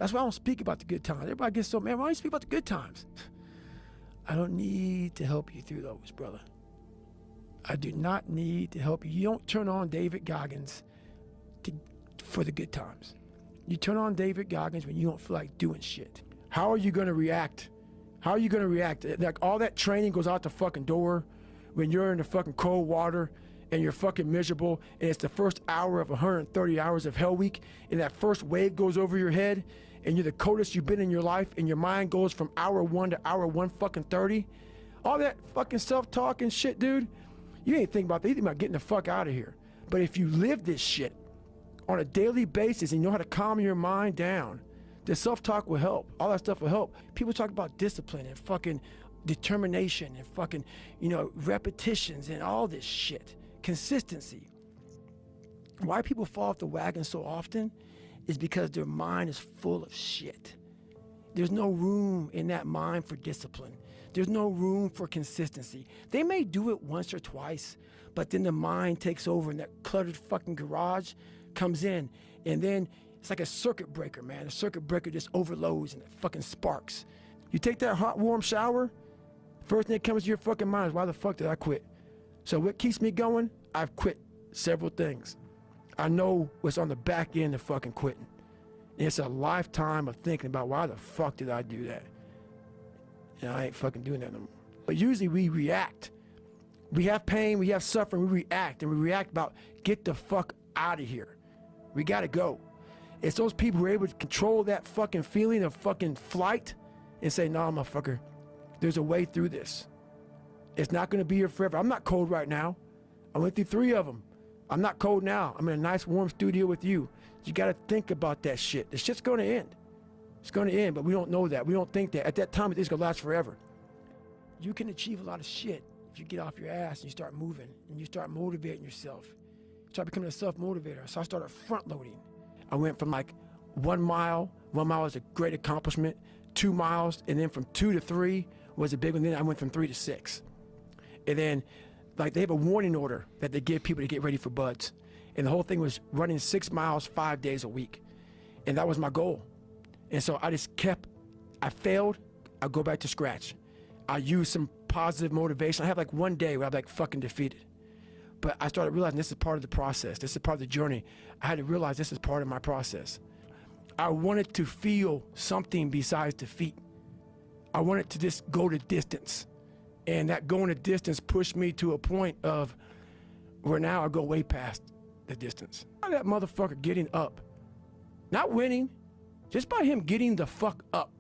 That's why I don't speak about the good times. Everybody gets so mad. Why don't you speak about the good times? I don't need to help you through those, brother. I do not need to help you. You don't turn on David Goggins for the good times. You turn on David Goggins when you don't feel like doing shit. How are you going to react? How are you going to react? Like, all that training goes out the fucking door when you're in the fucking cold water and you're fucking miserable, and it's the first hour of 130 hours of Hell Week, and that first wave goes over your head, and you're the coldest you've been in your life, and your mind goes from hour 1 to hour 130. All that fucking self-talk and shit, dude, you ain't thinking about that. You think about getting the fuck out of here. But if you live this shit on a daily basis and you know how to calm your mind down, the self-talk will help. All that stuff will help. People talk about discipline and fucking determination and fucking, repetitions and all this shit. Consistency. Why people fall off the wagon so often is because their mind is full of shit. There's no room in that mind for discipline. There's no room for consistency. They may do it once or twice, but then the mind takes over and that cluttered fucking garage comes in, and then it's like a circuit breaker, man. A circuit breaker just overloads and it fucking sparks. You take that hot, warm shower, first thing that comes to your fucking mind is, why the fuck did I quit? So what keeps me going? I've quit several things. I know what's on the back end of fucking quitting. It's a lifetime of thinking about, why the fuck did I do that? And I ain't fucking doing that no more. But usually we react. We have pain, we have suffering, we react. And we react about, get the fuck out of here. We gotta go. It's those people who are able to control that fucking feeling of fucking flight and say, nah, motherfucker, there's a way through this. It's not gonna be here forever. I'm not cold right now. I went through 3 of them. I'm not cold now. I'm in a nice warm studio with you. You gotta think about that shit. The shit's gonna end. It's gonna end, but we don't know that. We don't think that. At that time, it's gonna last forever. You can achieve a lot of shit if you get off your ass and you start moving and you start motivating yourself. You start becoming a self-motivator. So I started front loading. I went from like 1 mile. 1 mile was a great accomplishment. 2 miles, and then from 2 to 3 was a big one. Then I went from 3 to 6. And then, like, they have a warning order that they give people to get ready for buds. And the whole thing was running 6 miles 5 days a week. And that was my goal. And so I just kept, I failed, I go back to scratch. I use some positive motivation. I have like 1 day where I'm like fucking defeated. But I started realizing this is part of the process. This is part of the journey. I had to realize this is part of my process. I wanted to feel something besides defeat. I wanted to just go the distance. And that going the distance pushed me to a point of where now I go way past the distance. That motherfucker getting up, not winning, just by him getting the fuck up.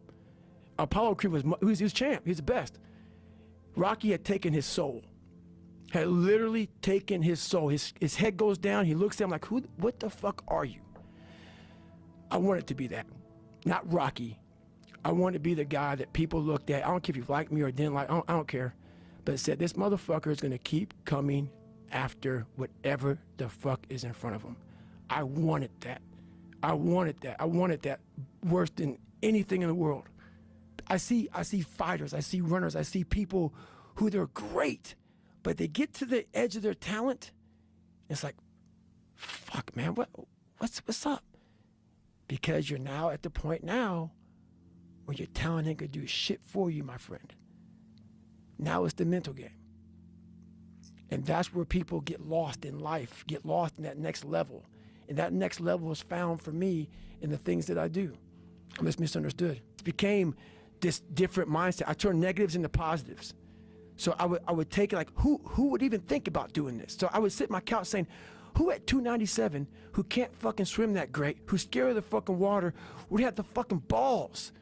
Apollo Creed was champ, he's the best. Rocky had taken his soul, had literally taken his soul. His head goes down, he looks at him like, what the fuck are you? I wanted to be that, not Rocky. I wanted to be the guy that people looked at. I don't care if you liked me or didn't like, I don't care. But said, this motherfucker is gonna keep coming after whatever the fuck is in front of him. I wanted that. I wanted that. I wanted that worse than anything in the world. I see fighters, I see runners, I see people who they're great, but they get to the edge of their talent. It's like, fuck, man, what's up? Because you're now at the point now where your talent ain't gonna do shit for you, my friend. Now it's the mental game. And that's where people get lost in life, get lost in that next level. And that next level is found for me in the things that I do. I'm just misunderstood. It became this different mindset. I turned negatives into positives. So I would take it like, who would even think about doing this? So I would sit on my couch saying, who at 297, who can't fucking swim that great, who's scared of the fucking water, would have the fucking balls?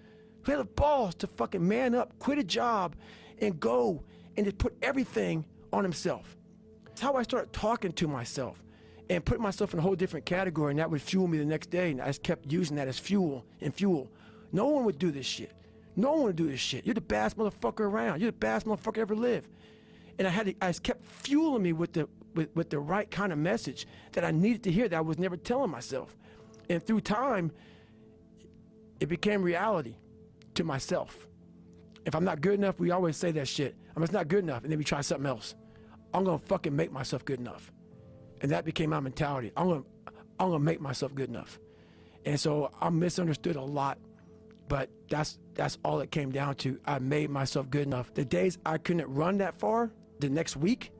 Who had the balls to fucking man up, quit a job, and go and just put everything on himself? That's how I started talking to myself and putting myself in a whole different category, and that would fuel me the next day, and I just kept using that as fuel and fuel. No one would do this shit. No one would do this shit. You're the baddest motherfucker around. You're the baddest motherfucker ever lived. And I just kept fueling me with the right kind of message that I needed to hear that I was never telling myself. And through time, it became reality to myself. If I'm not good enough, we always say that shit. I'm just not good enough, and then we try something else. I'm gonna fucking make myself good enough. And that became my mentality. I'm gonna make myself good enough. And so I'm misunderstood a lot. But that's all it came down to. I made myself good enough. The days I couldn't run that far, the next week,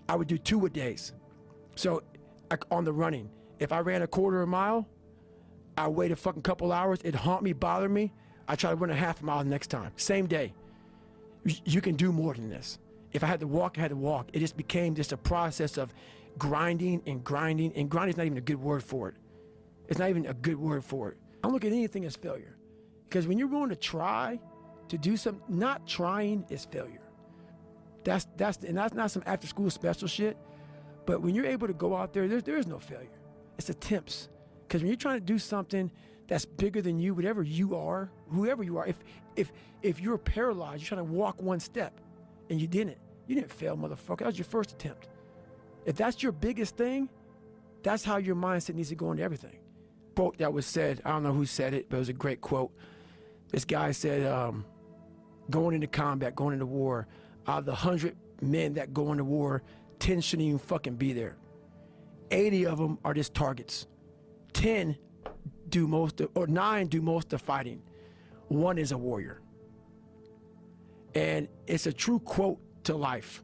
I would do 2-a-days. So on the running, if I ran a quarter of a mile, I wait a fucking couple hours, it'd haunt me, bother me. I try to run a half a mile the next time, same day. You can do more than this. If I had to walk, I had to walk. It just became just a process of grinding and grinding, and grinding is not even a good word for it. It's not even a good word for it. I don't look at anything as failure. Because when you're willing to try to do something, not trying is failure. That's not some after school special shit. But when you're able to go out there, there is no failure. It's attempts. Because when you're trying to do something that's bigger than you, whatever you are, whoever you are, if you're paralyzed, you're trying to walk one step and you didn't fail, motherfucker. That was your first attempt. If that's your biggest thing, that's how your mindset needs to go into everything. Quote that was said, I don't know who said it, but it was a great quote. This guy said, going into combat, going into war, out of the 100 men that go into war, 10 shouldn't even fucking be there. 80 of them are just targets. 10 do most of, or 9 do most of the fighting. 1 is a warrior. And it's a true quote to life.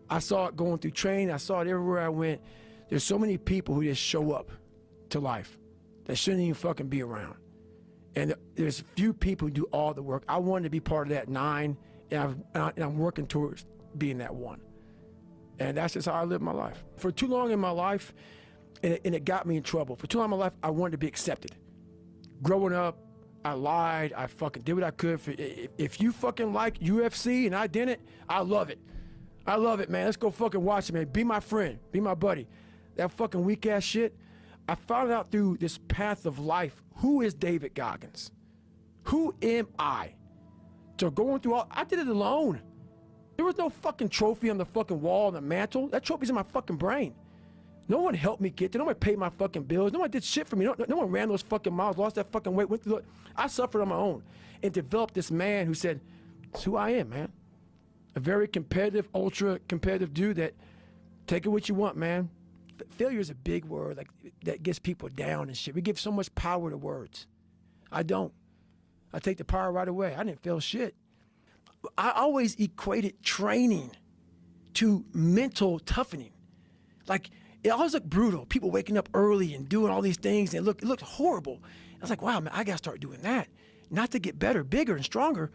I saw it going through training. I saw it everywhere I went. There's so many people who just show up to life that shouldn't even fucking be around. And there's few people who do all the work. I wanted to be part of that 9, and I'm working towards being that 1. And that's just how I live my life. For too long in my life, and it got me in trouble. For too long in my life, I wanted to be accepted. Growing up, I lied. I fucking did what I could. If you fucking like UFC and I didn't, I love it. I love it, man. Let's go fucking watch it, man. Be my friend. Be my buddy. That fucking weak ass shit. I found out through this path of life, who is David Goggins? Who am I? So going through all, I did it alone. There was no fucking trophy on the fucking wall on the mantle. That trophy's in my fucking brain. No one helped me get there. No one paid my fucking bills. No one did shit for me. No one ran those fucking miles, lost that fucking weight, went through it. I suffered on my own and developed this man who said, it's who I am, man. A very competitive, ultra competitive dude that take it what you want, man. Failure is a big word, like that gets people down and shit. We give so much power to words. I don't. I take the power right away. I didn't fail shit. I always equated training to mental toughening. Like, it always looked brutal. People waking up early and doing all these things, and it looked horrible. I was like, wow, man, I gotta start doing that. Not to get better, bigger, and stronger,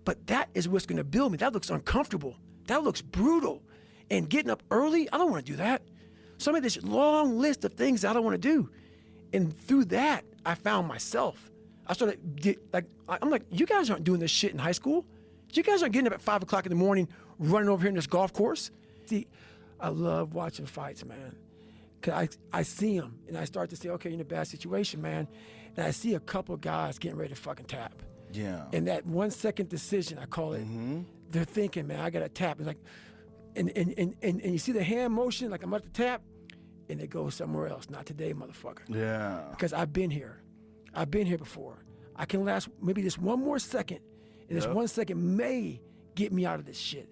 but that is what's gonna build me. That looks uncomfortable. That looks brutal. And getting up early, I don't wanna do that. So I made this long list of things that I don't wanna do. And through that, I found myself. I started, I'm like, you guys aren't doing this shit in high school. You guys aren't getting up at 5 o'clock in the morning, running over here in this golf course. See, I love watching fights, man. Cause I see them, and I start to say, okay, you're in a bad situation, man. And I see a couple guys getting ready to fucking tap. Yeah. And that 1 second decision, I call it, they're thinking, man, I gotta tap. It's like, and you see the hand motion, like I'm about to tap, and it goes somewhere else. Not today, motherfucker. Yeah. Because I've been here. I've been here before. I can last maybe just 1 more second, and this 1 second may get me out of this shit.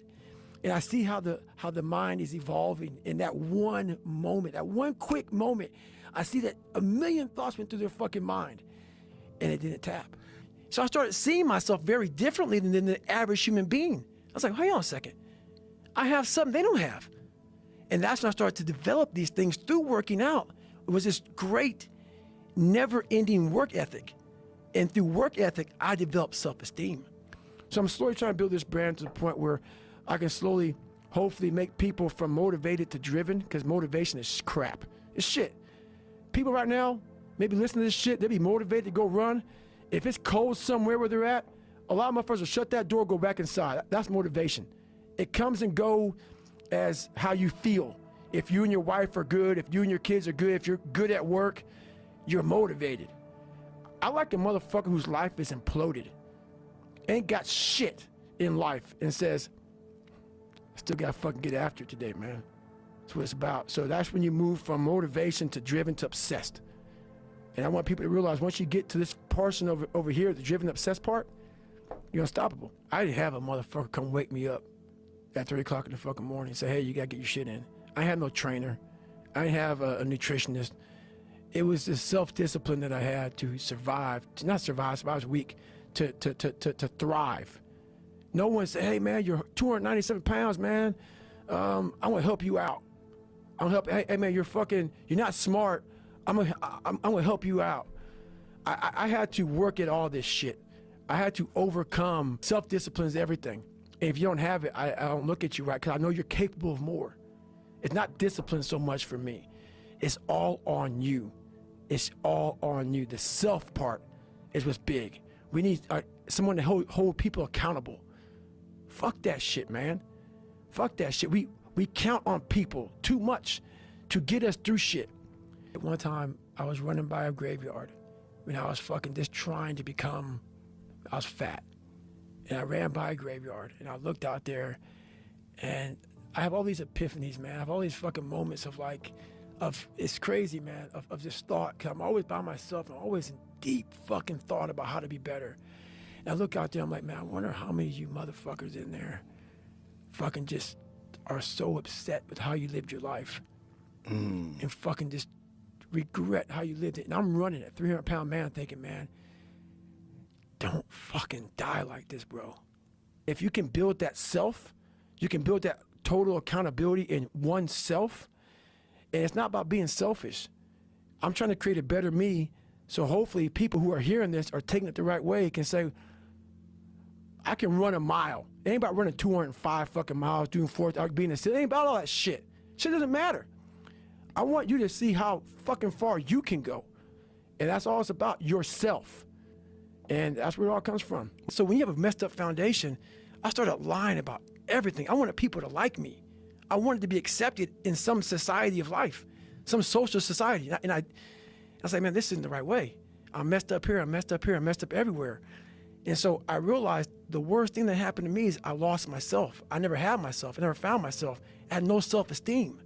And I see how the mind is evolving in that one moment, that one quick moment. I see that a million thoughts went through their fucking mind, and it didn't tap. So I started seeing myself very differently than the average human being. I was like, hang on a second. I have something they don't have. And that's when I started to develop these things through working out. It was this great, never-ending work ethic. And through work ethic, I developed self-esteem. So I'm slowly trying to build this brand to the point where I can slowly, hopefully, make people from motivated to driven, because motivation is crap. It's shit. People right now, maybe listening to this shit, they'll be motivated to go run. If it's cold somewhere where they're at, a lot of motherfuckers will shut that door, go back inside. That's motivation. It comes and go as how you feel. If you and your wife are good, if you and your kids are good, if you're good at work, you're motivated. I like a motherfucker whose life is imploded, ain't got shit in life, and says, still gotta fucking get after it today, man. That's what it's about. So that's when you move from motivation to driven to obsessed. And I want people to realize once you get to this person over here, the driven obsessed part, you're unstoppable. I didn't have a motherfucker come wake me up at 3 o'clock in the fucking morning and say, hey, you gotta get your shit in. I had no trainer. I didn't have a nutritionist. It was the self-discipline that I had to survive, to not survive, I was weak, to thrive. No one said, hey man, you're 297 pounds, man. I want to help you out. I'm gonna help, hey man, you're not smart. I'm gonna help you out. I had to work at all this shit. I had to overcome. Self-discipline is everything. And if you don't have it, I don't look at you right, because I know you're capable of more. It's not discipline so much for me. It's all on you. It's all on you. The self part is what's big. We need someone to hold people accountable. Fuck that shit, man. Fuck that shit. We count on people too much to get us through shit. At one time, I was running by a graveyard when I was fucking just trying to become, I was fat. And I ran by a graveyard and I looked out there and I have all these epiphanies, man. I have all these fucking moments of it's crazy, man, of this thought. Cause I'm always by myself and I'm always in deep fucking thought about how to be better. And I look out there, I'm like, man, I wonder how many of you motherfuckers in there fucking just are so upset with how you lived your life and fucking just regret how you lived it. And I'm running a 300-pound man thinking, man, don't fucking die like this, bro. If you can build that self, you can build that total accountability in oneself. And it's not about being selfish. I'm trying to create a better me, so hopefully people who are hearing this are taking it the right way, can say, I can run a mile. It ain't about running 205 fucking miles, doing 4th arc, being a city. It ain't about all that shit. Shit doesn't matter. I want you to see how fucking far you can go. And that's all it's about, yourself. And that's where it all comes from. So when you have a messed up foundation, I started lying about everything. I wanted people to like me. I wanted to be accepted in some society of life, some social society. And I was like, man, this isn't the right way. I'm messed up here, I'm messed up here, I'm messed up everywhere. And so I realized the worst thing that happened to me is I lost myself. I never had myself, I never found myself. I had no self-esteem.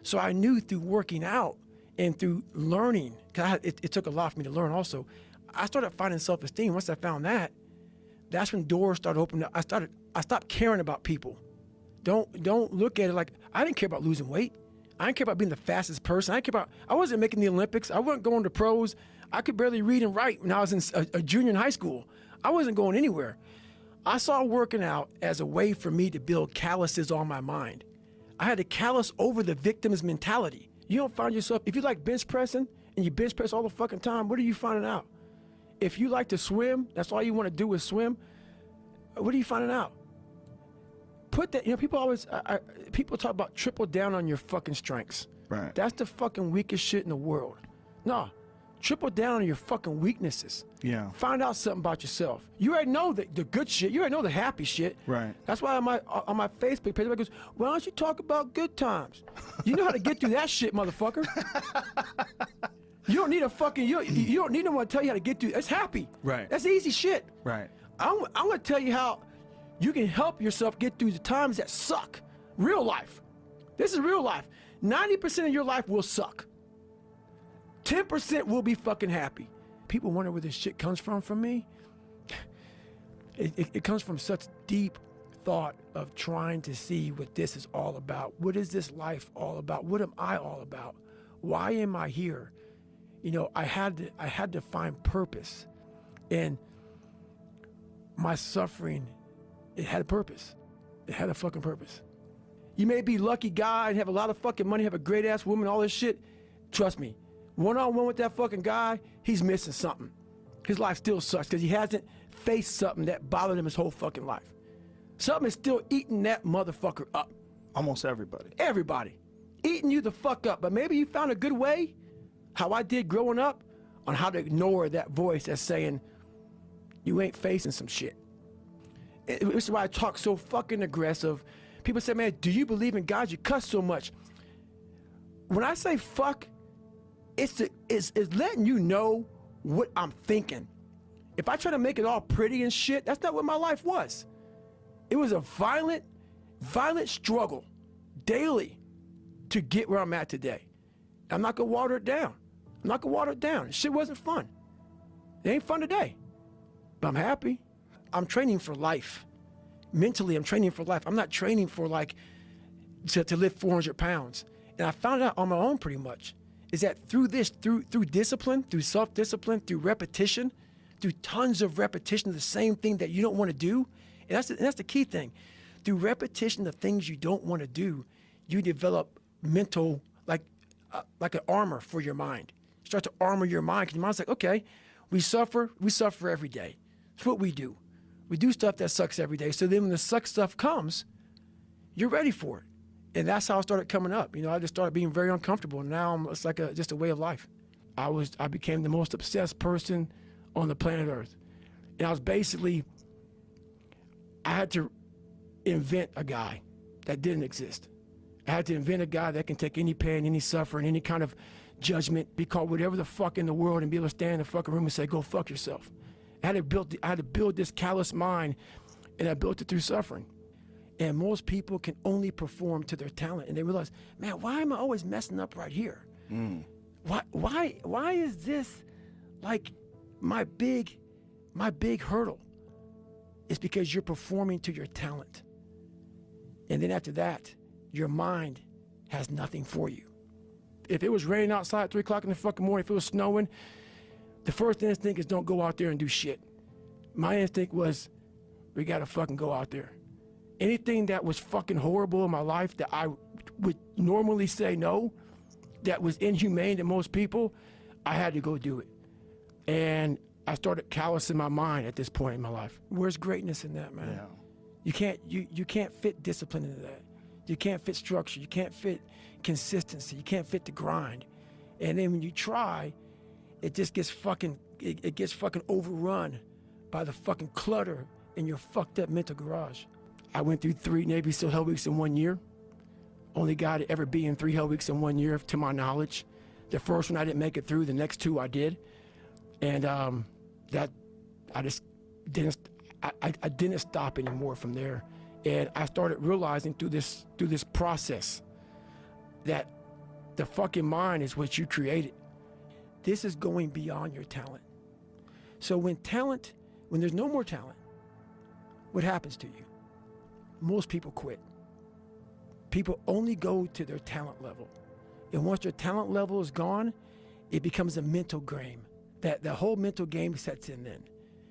So I knew through working out and through learning, because it took a lot for me to learn also, I started finding self-esteem. Once I found that, that's when doors started opening up. I stopped caring about people. Don't look at it like, I didn't care about losing weight. I didn't care about being the fastest person. I wasn't making the Olympics. I wasn't going to pros. I could barely read and write when I was in a junior in high school. I wasn't going anywhere. I saw working out as a way for me to build calluses on my mind. I had to callus over the victim's mentality. You don't find yourself, if you like bench pressing and you bench press all the fucking time, what are you finding out? If you like to swim, that's all you want to do is swim, what are you finding out? Put that, people talk about triple down on your fucking strengths. Right. That's the fucking weakest shit in the world. No, triple down on your fucking weaknesses. Yeah. Find out something about yourself. You already know the good shit. You already know the happy shit. Right. That's why on my Facebook page, everybody goes, why don't you talk about good times? You know how to get through that shit, motherfucker. You don't need a fucking, you don't need no one to tell you how to get through. It's happy. Right. That's easy shit. Right. I'm going to tell you how you can help yourself get through the times that suck. Real life. This is real life. 90% of your life will suck. 10% will be fucking happy. People wonder where this shit comes from me. It comes from such deep thought of trying to see what this is all about. What is this life all about? What am I all about? Why am I here? You know, I had to find purpose. And my suffering, it had a purpose. It had a fucking purpose. You may be a lucky guy and have a lot of fucking money, have a great ass woman, all this shit. Trust me, one-on-one with that fucking guy, he's missing something. His life still sucks because he hasn't faced something that bothered him his whole fucking life. Something is still eating that motherfucker up. Almost everybody. Everybody. Eating you the fuck up. But maybe you found a good way, how I did growing up, on how to ignore that voice that's saying, you ain't facing some shit. This is why I talk so fucking aggressive. People say, man, do you believe in God? You cuss so much. When I say fuck, it's letting you know what I'm thinking. If I try to make it all pretty and shit, that's not what my life was. It was a violent struggle daily to get where I'm at today. I'm not gonna water it down. I'm not gonna water it down. Shit wasn't fun. It ain't fun today, but I'm happy. I'm training for life. Mentally, I'm training for life. I'm not training for like to lift 400 pounds. And I found out on my own pretty much. is that through discipline, through self-discipline, through repetition, through tons of repetition of the same thing that you don't want to do, and that's the key thing. Through repetition of things you don't want to do, you develop mental, like an armor for your mind. You start to armor your mind because your mind's like, okay, we suffer every day. It's what we do. We do stuff that sucks every day. So then when the suck stuff comes, you're ready for it. And that's how I started coming up. You know, I just started being very uncomfortable. And now it's like just a way of life. I became the most obsessed person on the planet Earth. And I was basically, I had to invent a guy that didn't exist. I had to invent a guy that can take any pain, any suffering, any kind of judgment, be called whatever the fuck in the world, and be able to stand in the fucking room and say, go fuck yourself. I had to build this callous mind, and I built it through suffering. And most people can only perform to their talent, and they realize, man, why am I always messing up right here? Why is this like my big hurdle? It's because you're performing to your talent. And then after that, your mind has nothing for you. If it was raining outside at 3 o'clock in the fucking morning, if it was snowing, the first instinct is don't go out there and do shit. My instinct was, we gotta fucking go out there. Anything that was fucking horrible in my life that I would normally say no, that was inhumane to most people, I had to go do it. And I started callousing my mind at this point in my life. Where's greatness in that, man? Yeah. You can't fit discipline into that. You can't fit structure. You can't fit consistency. You can't fit the grind. And then when you try, it just gets fucking, it gets fucking overrun by the fucking clutter in your fucked up mental garage. I went through 3 Navy SEAL Hell Weeks in 1 year. Only guy to ever be in 3 Hell Weeks in 1 year, to my knowledge. The first one I didn't make it through. The next 2 I did. And that I just didn't. I didn't stop anymore from there. And I started realizing through this process that the fucking mind is what you created. This is going beyond your talent. So when there's no more talent, what happens to you? Most people quit. People only go to their talent level. And once their talent level is gone, it becomes a mental game. That the whole mental game sets in then.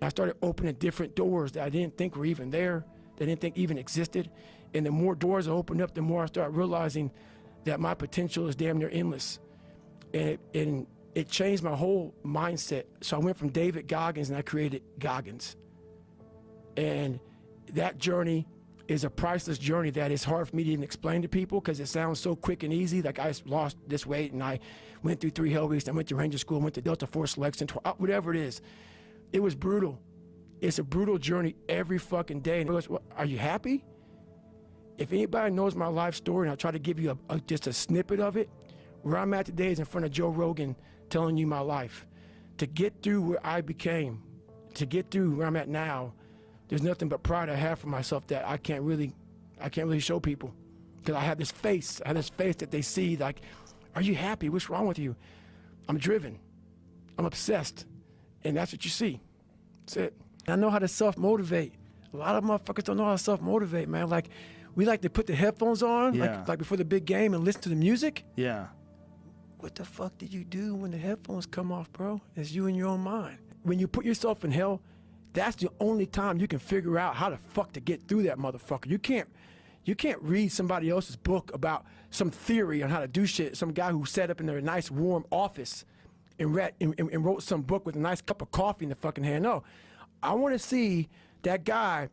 I started opening different doors that I didn't think were even there, that I didn't think even existed. And the more doors I opened up, the more I started realizing that my potential is damn near endless. And it changed my whole mindset. So I went from David Goggins and I created Goggins. And that journey is a priceless journey that is hard for me to even explain to people because it sounds so quick and easy. Like I lost this weight and I went through 3 Hell Weeks, I went to Ranger School, went to Delta Force Selection, whatever it is. It was brutal. It's a brutal journey every fucking day. And goes, well, are you happy? If anybody knows my life story, and I'll try to give you just a snippet of it, where I'm at today is in front of Joe Rogan telling you my life. To get through where I became, to get through where I'm at now, there's nothing but pride I have for myself that I can't really show people. Because I have this face that they see like, are you happy? What's wrong with you? I'm driven. I'm obsessed. And that's what you see. That's it. I know how to self-motivate. A lot of motherfuckers don't know how to self-motivate, man. Like, we like to put the headphones on, like before the big game and listen to the music. Yeah. What the fuck did you do when the headphones come off, bro? It's you in your own mind. When you put yourself in hell, that's the only time you can figure out how the fuck to get through that motherfucker. You can't read somebody else's book about some theory on how to do shit. Some guy who sat up in their nice warm office and wrote some book with a nice cup of coffee in the fucking hand. No, I want to see that guy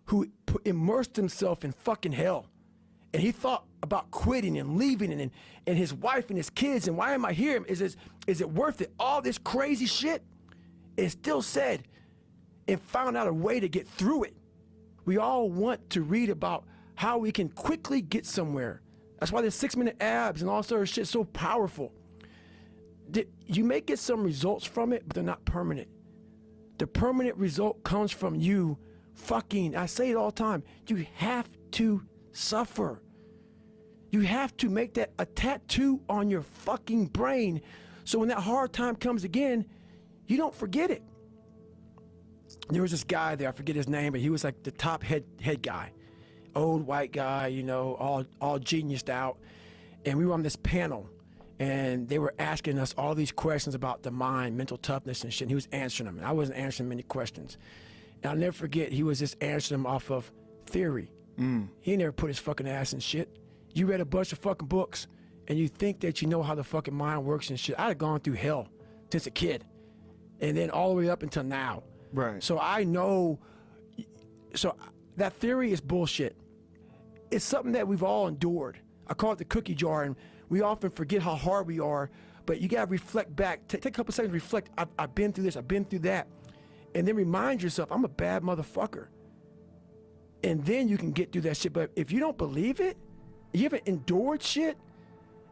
who immersed himself in fucking hell. And he thought about quitting and leaving and his wife and his kids. And why am I here? Is it worth it? All this crazy shit. And still said and found out a way to get through it. We all want to read about how we can quickly get somewhere. That's why the 6-minute abs and all sort of shit is so powerful. You may get some results from it, but they're not permanent. The permanent result comes from you fucking, I say it all the time, you have to suffer. You have to make that a tattoo on your fucking brain so when that hard time comes again, you don't forget it. There was this guy there, I forget his name, but he was like the top head guy. Old white guy, you know, all geniused out. And we were on this panel. And they were asking us all these questions about the mind, mental toughness and shit. And he was answering them. And I wasn't answering many questions. And I'll never forget, he was just answering them off of theory. He never put his fucking ass in shit. You read a bunch of fucking books and you think that you know how the fucking mind works and shit. I'd gone through hell since a kid. And then all the way up until now. Right. So I know, so that theory is bullshit. It's something that we've all endured. I call it the cookie jar, and we often forget how hard we are, but you gotta reflect back. Take a couple seconds, reflect. I've been through this, I've been through that. And then remind yourself, I'm a bad motherfucker. And then you can get through that shit. But if you don't believe it, you haven't endured shit,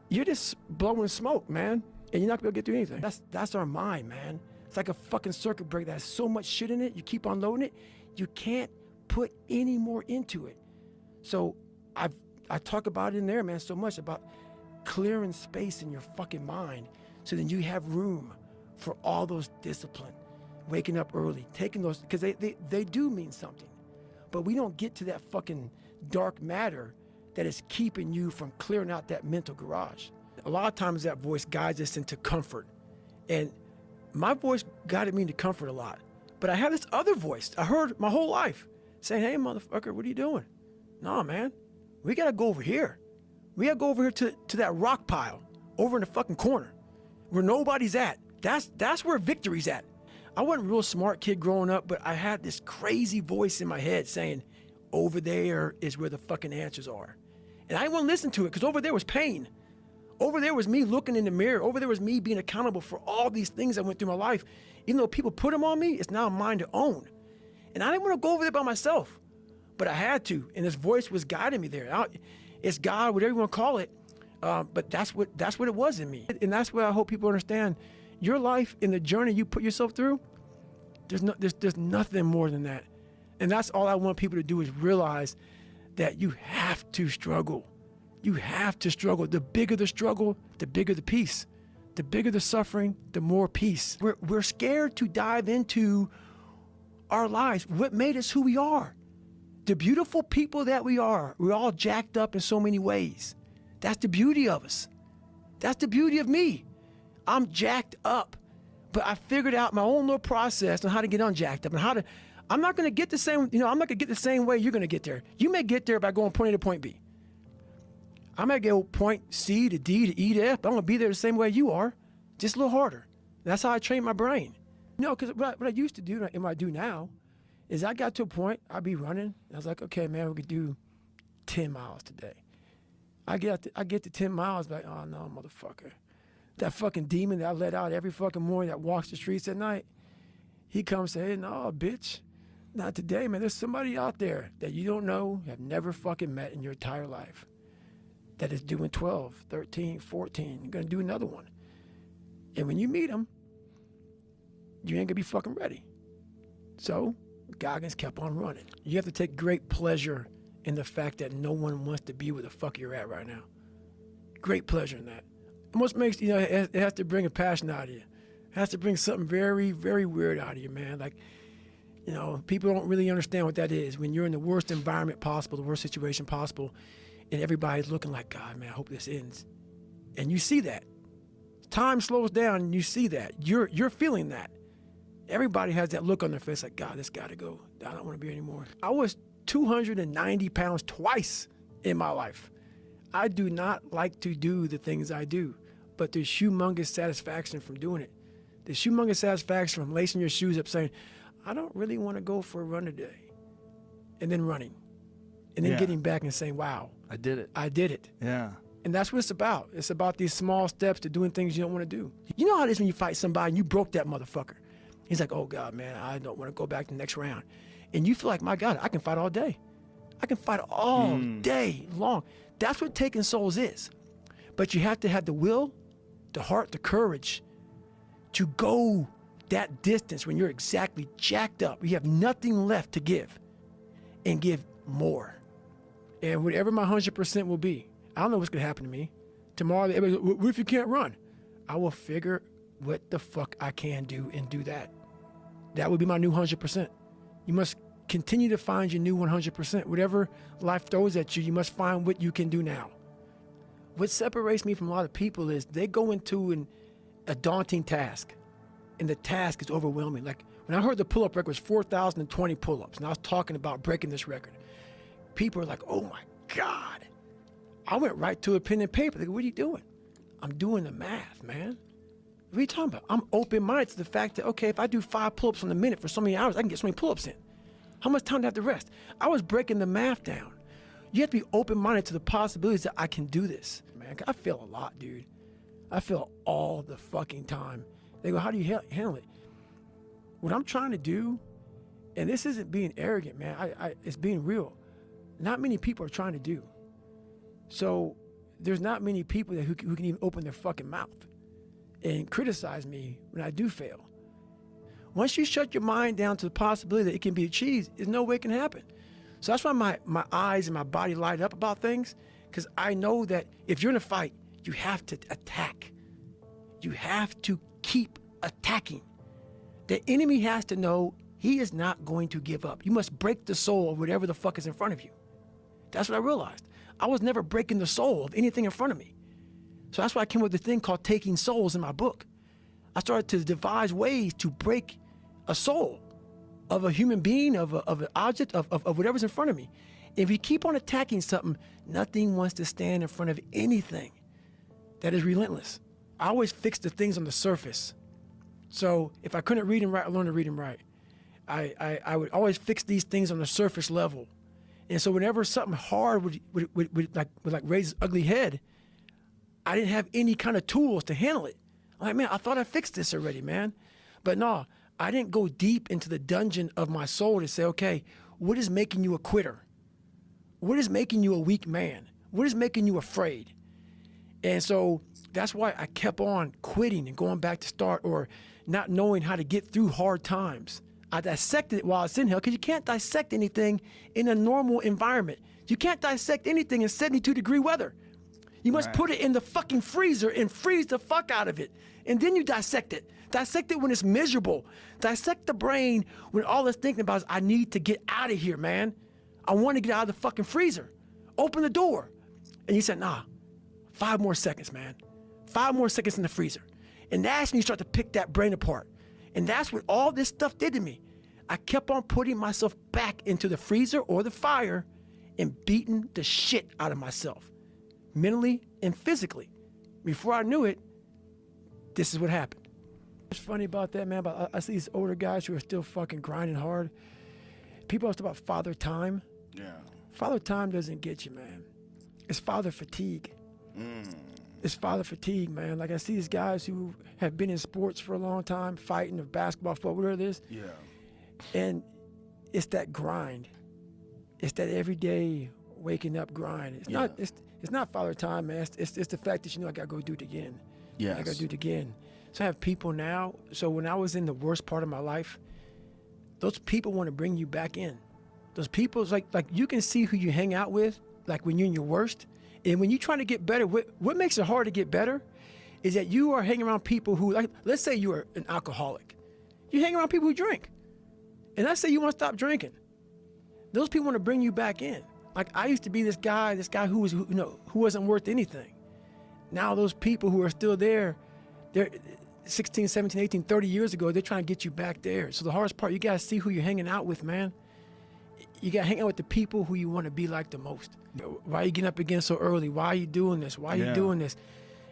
you're just blowing smoke, man. And you're not gonna be able to get through anything. That's our mind, man. It's like a fucking circuit breaker that has so much shit in it, you keep unloading it, you can't put any more into it. So I talk about it in there, man, so much about clearing space in your fucking mind so then you have room for all those discipline, waking up early, taking those, because they do mean something. But we don't get to that fucking dark matter that is keeping you from clearing out that mental garage. A lot of times that voice guides us into comfort. And my voice guided me into comfort a lot. But I have this other voice I heard my whole life saying, hey, motherfucker, what are you doing? No, man, we gotta go over here. We gotta go over here to that rock pile over in the fucking corner where nobody's at. That's where victory's at. I wasn't a real smart kid growing up, but I had this crazy voice in my head saying, over there is where the fucking answers are. And I didn't want to listen to it because over there was pain. Over there was me looking in the mirror. Over there was me being accountable for all these things I went through my life. Even though people put them on me, it's now mine to own. And I didn't want to go over there by myself, but I had to. And this voice was guiding me there. It's God, whatever you want to call it. But that's what it was in me. And that's what I hope people understand. Your life and the journey you put yourself through, there's nothing more than that. And that's all I want people to do is realize that you have to struggle. You have to struggle. The bigger the struggle, the bigger the peace. The bigger the suffering, the more peace. We're scared to dive into our lives, what made us who we are. The beautiful people that we are. We're all jacked up in so many ways. That's the beauty of us. That's the beauty of me. I'm jacked up, but I figured out my own little process on how to get unjacked up and how to, I'm not going to get the same, I'm not going to get the same way you're going to get there. You may get there by going point A to point B. I might go point C to D to E to F, but I'm going to be there the same way you are, just a little harder. That's how I train my brain. Because what I used to do and what I do now is I got to a point, I'd be running. I was like, okay, man, we could do 10 miles today. I get to 10 miles, like, oh no, motherfucker. That fucking demon that I let out every fucking morning that walks the streets at night, he comes and says, hey, no, bitch, not today, man. There's somebody out there that you don't know, have never fucking met in your entire life that is doing 12, 13, 14. You're going to do another one. And when you meet him, you ain't going to be fucking ready. So Goggins kept on running. You have to take great pleasure in the fact that no one wants to be where the fuck you're at right now. Great pleasure in that. It most makes, it has to bring a passion out of you. It has to bring something very, very weird out of you, man. Like, people don't really understand what that is. When you're in the worst environment possible, the worst situation possible, and everybody's looking like, God, man, I hope this ends. And you see that. Time slows down and you see that. You're feeling that. Everybody has that look on their face like, God, this got to go. I don't want to be here anymore. I was 290 pounds twice in my life. I do not like to do the things I do, but there's humongous satisfaction from doing it. There's humongous satisfaction from lacing your shoes up saying, I don't really want to go for a run today. And then running. And then getting back and saying, wow. I did it. I did it. Yeah. And that's what it's about. It's about these small steps to doing things you don't want to do. You know how it is when you fight somebody and you broke that motherfucker. He's like, oh God, man, I don't want to go back to the next round. And you feel like, my God, I can fight all day. I can fight all day long. That's what taking souls is. But you have to have the will, the heart, the courage to go that distance when you're exactly jacked up. You have nothing left to give and give more. And whatever my 100% will be, I don't know what's going to happen to me. Tomorrow, everybody's like, what if you can't run? I will figure what the fuck I can do and do that. That would be my new 100%. You must continue to find your new 100%. Whatever life throws at you, you must find what you can do now. what separates me from a lot of people is they go into a daunting task, and the task is overwhelming. Like when I heard the pull-up record was 4,020 pull-ups, and I was talking about breaking this record, people are like, oh my God. I went right to a pen and paper. They go, what are you doing? I'm doing the math, man. What are you talking about? I'm open-minded to the fact that, okay, if I do 5 pull-ups in a minute for so many hours, I can get so many pull-ups in. How much time do I have to rest? I was breaking the math down. You have to be open-minded to the possibilities that I can do this. Man, I fail a lot, dude. I fail all the fucking time. They go, how do you handle it? What I'm trying to do, and this isn't being arrogant, man. It's being real. Not many people are trying to do. So there's not many people who can even open their fucking mouth and criticize me when I do fail. Once you shut your mind down to the possibility that it can be achieved, there's no way it can happen. So that's why my eyes and my body light up about things, because I know that if you're in a fight, you have to attack. You have to keep attacking. The enemy has to know he is not going to give up. You must break the soul of whatever the fuck is in front of you. That's what I realized. I was never breaking the soul of anything in front of me. So that's why I came up with the thing called Taking Souls in my book. I started to devise ways to break a soul of a human being, of an object, of whatever's in front of me. If you keep on attacking something, nothing wants to stand in front of anything that is relentless. I always fix the things on the surface. So if I couldn't read and write, I learned to read and write. I would always fix these things on the surface level. And so whenever something hard would raise its ugly head, I didn't have any kind of tools to handle it. I'm like, man, I thought I fixed this already, man. But no, I didn't go deep into the dungeon of my soul to say, okay, what is making you a quitter? What is making you a weak man? What is making you afraid? And so that's why I kept on quitting and going back to start, or not knowing how to get through hard times. I dissected it while I was in hell, because you can't dissect anything in a normal environment. You can't dissect anything in 72-degree weather. You must put it in the fucking freezer and freeze the fuck out of it. And then you dissect it. Dissect it when it's miserable. Dissect the brain when all it's thinking about is, I need to get out of here, man. I want to get out of the fucking freezer. Open the door. And you said, nah, 5 more seconds, man. 5 more seconds in the freezer. And that's when you start to pick that brain apart. And that's what all this stuff did to me. I kept on putting myself back into the freezer or the fire and beating the shit out of myself, mentally and physically. Before I knew it, this is what happened. What's funny about that, man, but I see these older guys who are still fucking grinding hard. People always talk about father time. Yeah. Father time doesn't get you, man. It's father fatigue. It's father fatigue, man. Like I see these guys who have been in sports for a long time, fighting, or basketball, football, whatever it is. Yeah. And it's that grind. It's that everyday waking up grind. It's not father time, man. It's the fact that, I gotta go do it again. Yes. I gotta do it again. So I have people now. So when I was in the worst part of my life, those people want to bring you back in. Those people, like you can see who you hang out with, like when you're in your worst. And when you're trying to get better, what makes it hard to get better is that you are hanging around people who, like, let's say you are an alcoholic. You hang around people who drink. And let's say you want to stop drinking. Those people want to bring you back in. Like I used to be this guy who wasn't worth anything. Now those people who are still there, they're 16, 17, 18, 30 years ago, they're trying to get you back there. So the hardest part, you got to see who you're hanging out with, man. You got to hang out with the people who you want to be like the most. Why are you getting up again so early? Why are you doing this? Why are you doing this?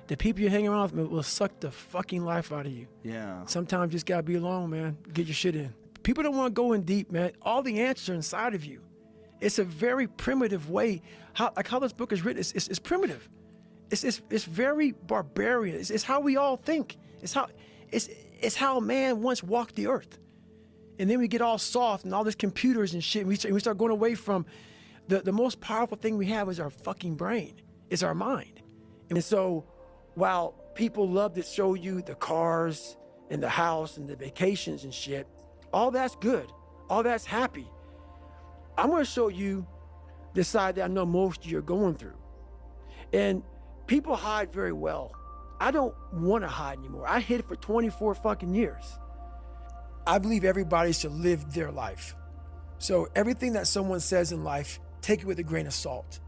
The people you're hanging around with will suck the fucking life out of you. Yeah. Sometimes you just got to be alone, man. Get your shit in. People don't want to go in deep, man. All the answers are inside of you. It's a very primitive way. How this book is written, it's primitive. It's very barbarian. It's how we all think. It's how man once walked the earth. And then we get all soft and all this computers and shit. And we start going away from the most powerful thing we have is our fucking brain. It's our mind. And so while people love to show you the cars and the house and the vacations and shit, all that's good. All that's happy. I'm going to show you the side that I know most of you are going through. And people hide very well. I don't want to hide anymore. I hid for 24 fucking years. I believe everybody should live their life. So everything that someone says in life, take it with a grain of salt.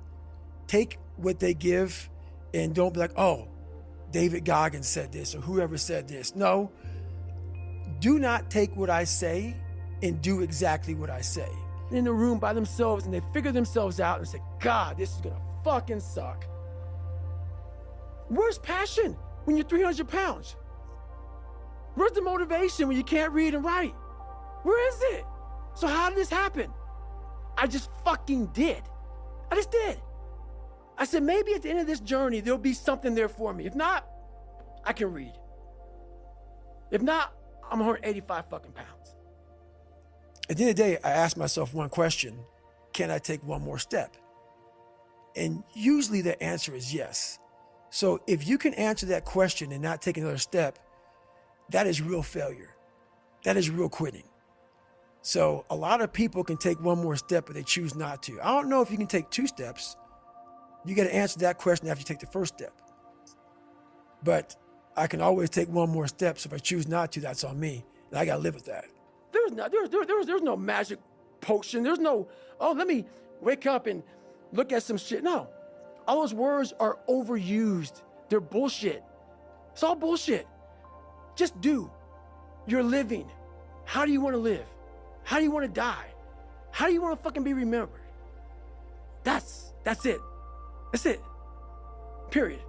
Take what they give And don't be like, oh, David Goggins said this or whoever said this. No, do not take what I say and do exactly what I say. In the room by themselves and they figure themselves out and say, God, this is gonna fucking suck. Where's passion when you're 300 pounds? Where's the motivation when you can't read and write? Where is it? So how did this happen? I just fucking did. I just did. I said, maybe at the end of this journey, there'll be something there for me. If not, I can read. If not, I'm 185 fucking pounds. At the end of the day, I asked myself one question: can I take one more step? And usually the answer is yes. So if you can answer that question and not take another step, that is real failure. That is real quitting. So a lot of people can take one more step, but they choose not to. I don't know if you can take 2 steps. You got to answer that question after you take the first step. But I can always take one more step. So if I choose not to, that's on me. And I got to live with that. There's no magic potion. There's no, oh, let me wake up and look at some shit. No, all those words are overused. They're bullshit. It's all bullshit. Just do. You're living. How do you want to live? How do you want to die? How do you want to fucking be remembered? That's it. That's it. Period.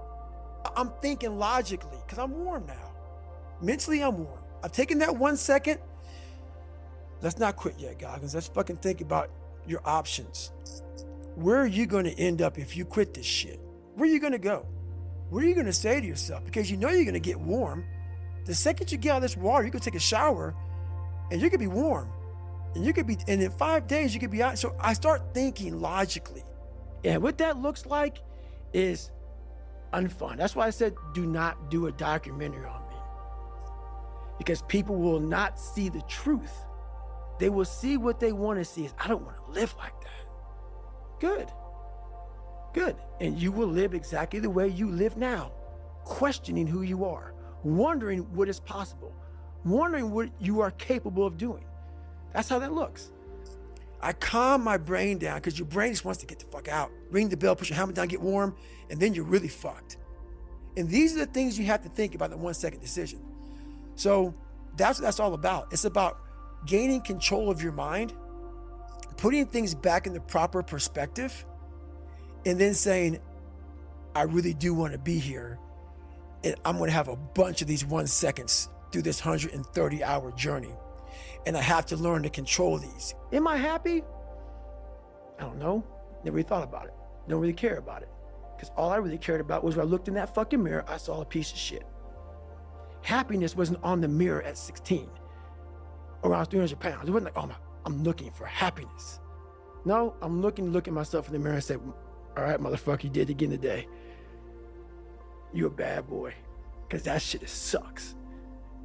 I'm thinking logically because I'm warm now. Mentally, I'm warm. I've taken that 1 second. Let's not quit yet, Goggins. Let's fucking think about your options. Where are you going to end up if you quit this shit? Where are you going to go? What are you going to say to yourself? Because you know you're going to get warm. The second you get out of this water, you can take a shower and you could be warm. And in 5 days, you could be out. So I start thinking logically. And what that looks like is unfun. That's why I said, do not do a documentary on me. Because people will not see the truth. They will see what they want to see is, I don't want to live like that. Good. Good. And you will live exactly the way you live now, questioning who you are, wondering what is possible, wondering what you are capable of doing. That's how that looks. I calm my brain down because your brain just wants to get the fuck out. Ring the bell, put your helmet down, get warm, and then you're really fucked. And these are the things you have to think about the 1 second decision. So that's what that's all about. It's about gaining control of your mind, putting things back in the proper perspective, and then saying, I really do want to be here. And I'm going to have a bunch of these 1 seconds through this 130-hour journey. And I have to learn to control these. Am I happy? I don't know. Never really thought about it. Don't really care about it. Because all I really cared about was when I looked in that fucking mirror, I saw a piece of shit. Happiness wasn't on the mirror at 16 or around 300 pounds. It wasn't like, oh, I'm looking for happiness. No, I'm looking at myself in the mirror and say, all right, motherfucker, you did it again today. You a bad boy. Because that shit sucks.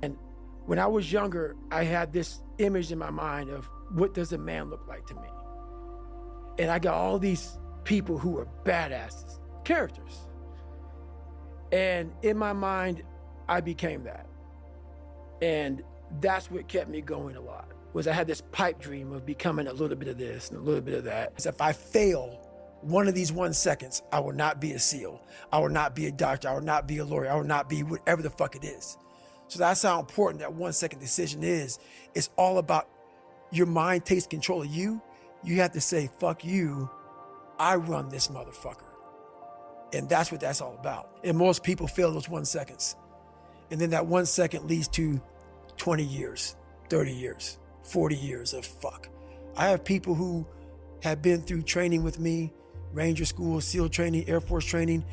And when I was younger, I had this image in my mind of what does a man look like to me? And I got all these people who were badasses, characters. And in my mind, I became that. And that's what kept me going a lot, was I had this pipe dream of becoming a little bit of this and a little bit of that. If I fail one of these 1 seconds, I will not be a SEAL. I will not be a doctor. I will not be a lawyer. I will not be whatever the fuck it is. So that's how important that 1 second decision is. It's all about your mind takes control of you. You have to say, fuck you. I run this motherfucker. And that's what that's all about. And most people fail those 1 seconds. And then that 1 second leads to 20 years, 30 years, 40 years of fuck. I have people who have been through training with me, Ranger School, SEAL training, Air Force training,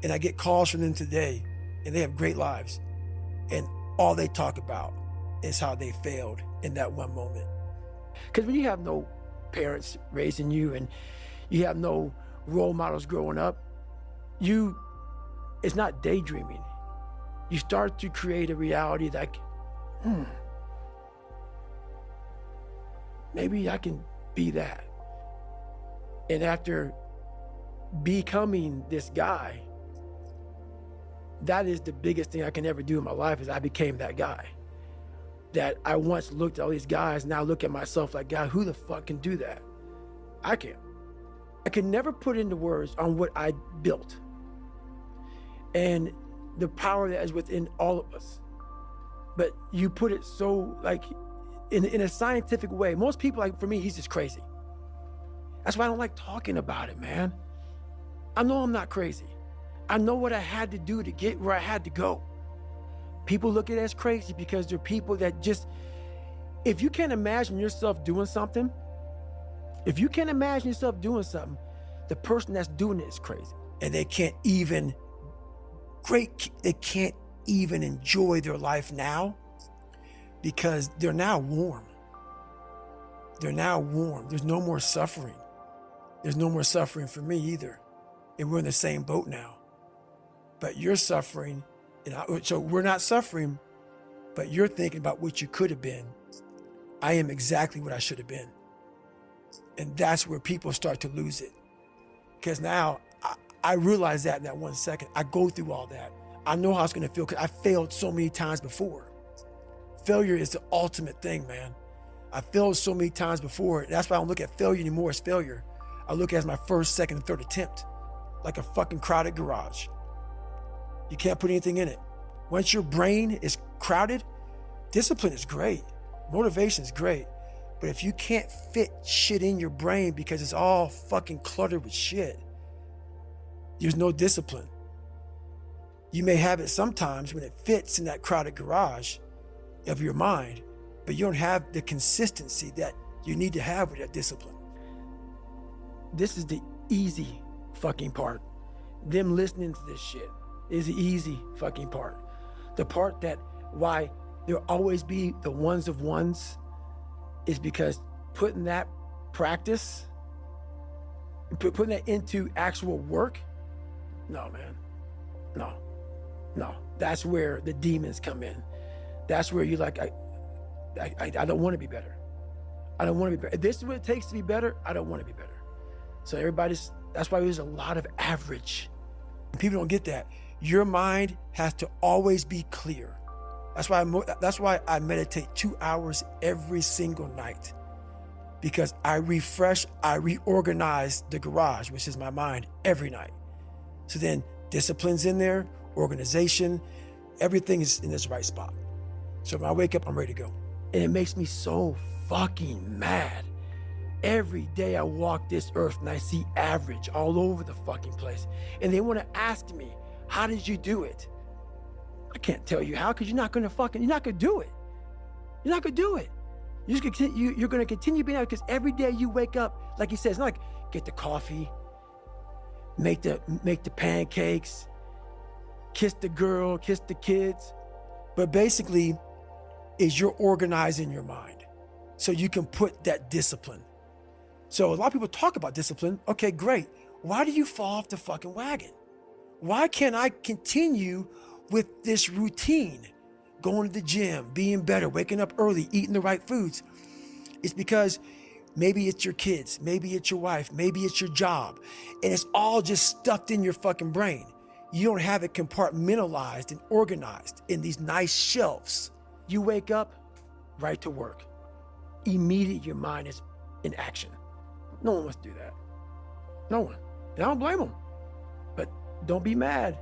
and I get calls from them today, and they have great lives. And all they talk about is how they failed in that one moment. Because when you have no parents raising you and you have no role models growing up, it's not daydreaming. You start to create a reality like, maybe I can be that. And after becoming this guy, that is the biggest thing I can ever do in my life, is I became that guy. That I once looked at all these guys, now I look at myself like, God, who the fuck can do that? I can't. I could never put into words on what I built. and the power that is within all of us. But you put it so like in a scientific way. Most people, like for me, he's just crazy. That's why I don't like talking about it, man. I know I'm not crazy. I know what I had to do to get where I had to go. People look at it as crazy because they're people that just, if you can't imagine yourself doing something, the person that's doing it is crazy. And they can't even enjoy their life now because they're now warm. There's no more suffering. There's no more suffering for me either. And we're in the same boat now. But you're suffering, so we're not suffering, but you're thinking about what you could have been. I am exactly what I should have been. And that's where people start to lose it. Because now I realize that in that 1 second. I go through all that. I know how it's going to feel because I failed so many times before. Failure is the ultimate thing, man. I failed so many times before. That's why I don't look at failure anymore as failure. I look at it as my first, second, and third attempt, like a fucking crowded garage. You can't put anything in it. Once your brain is crowded, discipline is great. Motivation is great. But if you can't fit shit in your brain because it's all fucking cluttered with shit, there's no discipline. You may have it sometimes when it fits in that crowded garage of your mind, but you don't have the consistency that you need to have with that discipline. This is the easy fucking part. Them listening to this shit is the easy fucking part. The part that why there'll always be the ones of ones is because putting that practice, putting that into actual work, no, man, no. That's where the demons come in. That's where you're like, I don't want to be better. I don't want to be better. If this is what it takes to be better, I don't want to be better. So that's why there's a lot of average. People don't get that. Your mind has to always be clear. That's why I meditate 2 hours every single night, because I reorganize the garage, which is my mind, every night. So then discipline's in there, organization, everything is in its right spot. So when I wake up, I'm ready to go. And it makes me so fucking mad. Every day I walk this earth and I see average all over the fucking place. And they want to ask me, how did you do it? I can't tell you how, because you're not going to do it. You're not going to do it. You're going to continue being out, because every day you wake up, like he says, not like get the coffee, make the pancakes, kiss the girl, kiss the kids. But basically is you're organizing your mind so you can put that discipline. So a lot of people talk about discipline. Okay, great. Why do you fall off the fucking wagon? Why can't I continue with this routine? Going to the gym, being better, waking up early, eating the right foods. It's because maybe it's your kids, maybe it's your wife, maybe it's your job, and it's all just stuffed in your fucking brain. You don't have it compartmentalized and organized in these nice shelves. You wake up, right to work. Immediately your mind is in action. No one wants to do that. No one. And I don't blame them. But don't be mad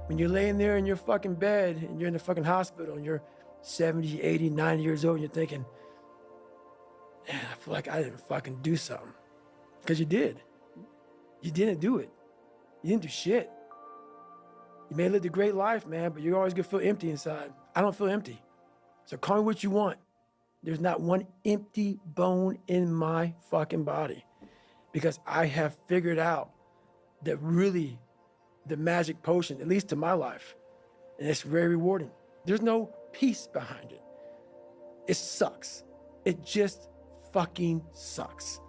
when you're laying there in your fucking bed and you're in the fucking hospital and you're 70, 80, 90 years old and you're thinking, man, I feel like I didn't fucking do something. Because you did. You didn't do it. You didn't do shit. You may have lived a great life, man, but you're always gonna feel empty inside. I don't feel empty. So call me what you want. There's not one empty bone in my fucking body, because I have figured out that really the magic potion, at least to my life, and it's very rewarding. There's no peace behind it. It sucks. It just fucking sucks.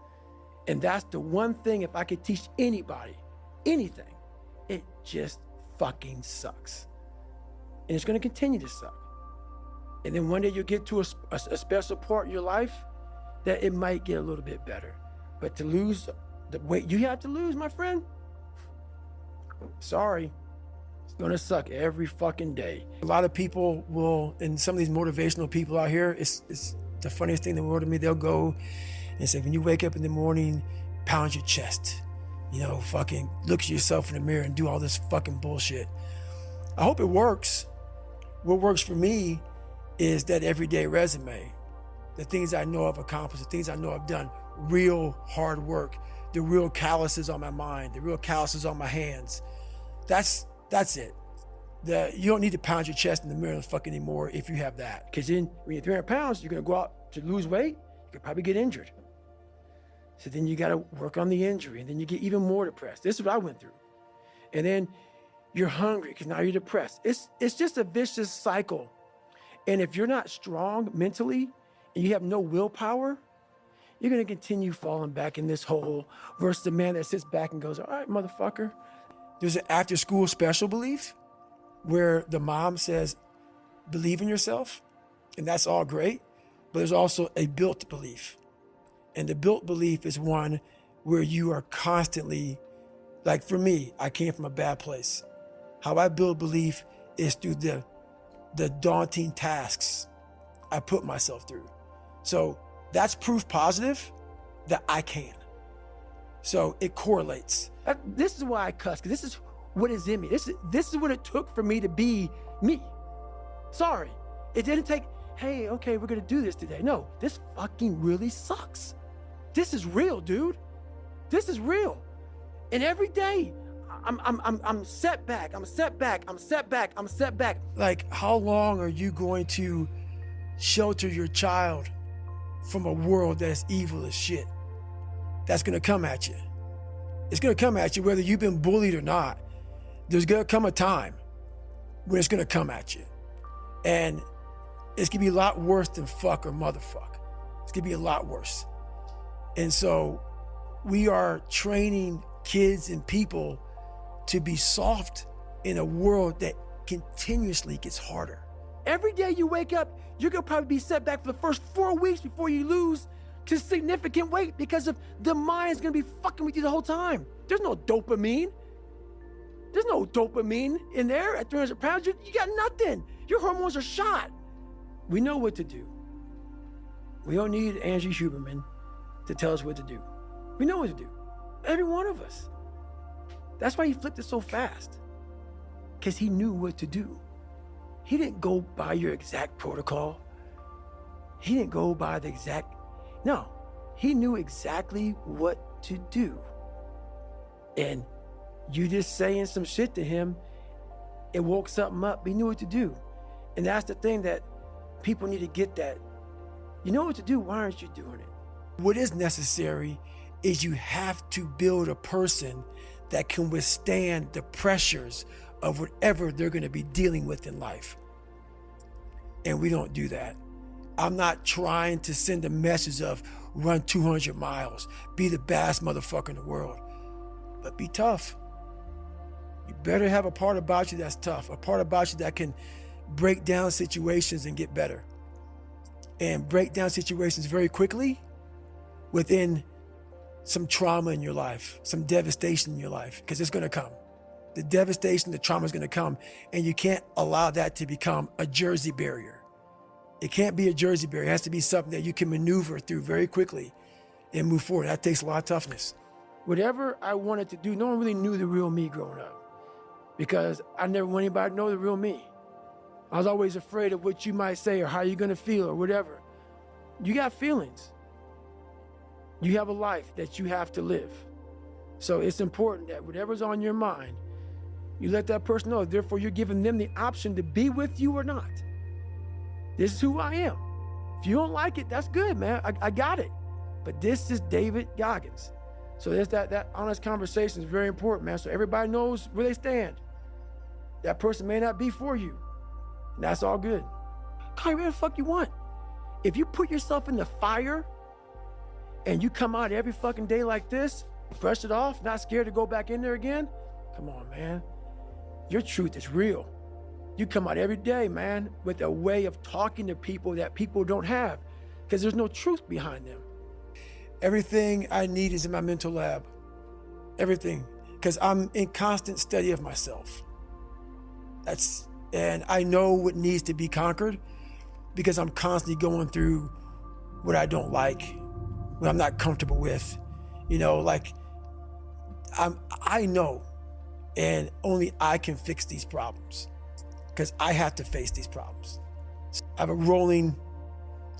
And that's the one thing, if I could teach anybody anything, it just fucking sucks. And it's gonna continue to suck. And then one day you'll get to a special part in your life that it might get a little bit better. But to lose the weight you have to lose, my friend, sorry, it's gonna suck every fucking day. A lot of people will, and some of these motivational people out here, it's the funniest thing in the world to me. They'll go and say, when you wake up in the morning, pound your chest, fucking look at yourself in the mirror and do all this fucking bullshit. I hope it works. What works for me is that everyday resume, the things I know I've accomplished, the things I know I've done, real hard work, the real calluses on my mind, the real calluses on my hands. That's it. You don't need to pound your chest in the mirror and fuck anymore if you have that. Because then when you're 300 pounds, you're gonna go out to lose weight, you could probably get injured. So then you gotta work on the injury, and then you get even more depressed. This is what I went through. And then you're hungry because now you're depressed. It's just a vicious cycle. And if you're not strong mentally and you have no willpower, you're gonna continue falling back in this hole versus the man that sits back and goes, all right, motherfucker. There's an after school special belief where the mom says, believe in yourself, and that's all great, but there's also a built belief. And the built belief is one where you are constantly, like for me, I came from a bad place. How I build belief is through the daunting tasks I put myself through. So that's proof positive that I can. So it correlates. This is why I cuss, because this is what is in me. This is what it took for me to be me. Sorry. It didn't take, hey, okay, we're gonna do this today. No, this fucking really sucks. This is real, dude. This is real. And every day, I'm set back, I'm set back, I'm set back, I'm set back. Like, how long are you going to shelter your child from a world that's evil as shit? That's gonna come at you. It's gonna come at you whether you've been bullied or not. There's gonna come a time when it's gonna come at you. And it's gonna be a lot worse than fuck or motherfuck. It's gonna be a lot worse. And so we are training kids and people to be soft in a world that continuously gets harder. Every day you wake up, you're gonna probably be set back for the first 4 weeks before you lose to significant weight because of the mind's gonna be fucking with you the whole time. There's no dopamine. There's no dopamine in there at 300 pounds. You got nothing. Your hormones are shot. We know what to do. We don't need Angie Huberman to tell us what to do. We know what to do. Every one of us. That's why he flipped it so fast. Because he knew what to do. He didn't go by your exact protocol. He didn't go by the exact, no. He knew exactly what to do. And you just saying some shit to him, it woke something up. He knew what to do. And that's the thing that people need to get that. You know what to do, why aren't you doing it? What is necessary is you have to build a person that can withstand the pressures of whatever they're gonna be dealing with in life. And we don't do that. I'm not trying to send a message of run 200 miles, be the baddest motherfucker in the world, but be tough. You better have a part about you that's tough, a part about you that can break down situations and get better. And break down situations very quickly within some trauma in your life, some devastation in your life, because it's gonna come. The devastation, the trauma is gonna come, and you can't allow that to become a Jersey barrier. It can't be a Jersey barrier. It has to be something that you can maneuver through very quickly and move forward. That takes a lot of toughness. Whatever I wanted to do, no one really knew the real me growing up because I never wanted anybody to know the real me. I was always afraid of what you might say or how you're gonna feel or whatever. You got feelings. You have a life that you have to live. So it's important that whatever's on your mind, you let that person know. Therefore, you're giving them the option to be with you or not. This is who I am. If you don't like it, that's good, man. I got it. But this is David Goggins. So there's that honest conversation is very important, man. So everybody knows where they stand. That person may not be for you. And that's all good. Call you whatever the fuck you want. If you put yourself in the fire and you come out every fucking day like this, brush it off, not scared to go back in there again, come on, man. Your truth is real. You come out every day, man, with a way of talking to people that people don't have because there's no truth behind them. Everything I need is in my mental lab. Everything. Because I'm in constant study of myself. And I know what needs to be conquered because I'm constantly going through what I don't like, what I'm not comfortable with. You know, like I know, and only I can fix these problems. because I have to face these problems. I have a rolling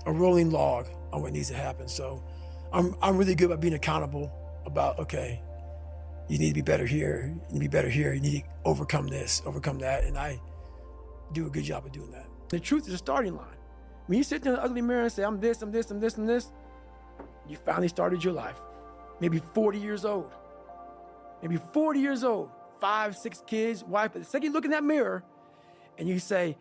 log on what needs to happen. So I'm really good about being accountable about, okay, you need to be better here, you need to be better here, you need to overcome this, overcome that, and I do a good job of doing that. The truth is a starting line. When you sit there in the ugly mirror and say, I'm this, I'm this, I'm this, I'm this, you finally started your life. Maybe 40 years old. Maybe 40 years old, 5, 6 kids, wife, but the second you look in that mirror and you say,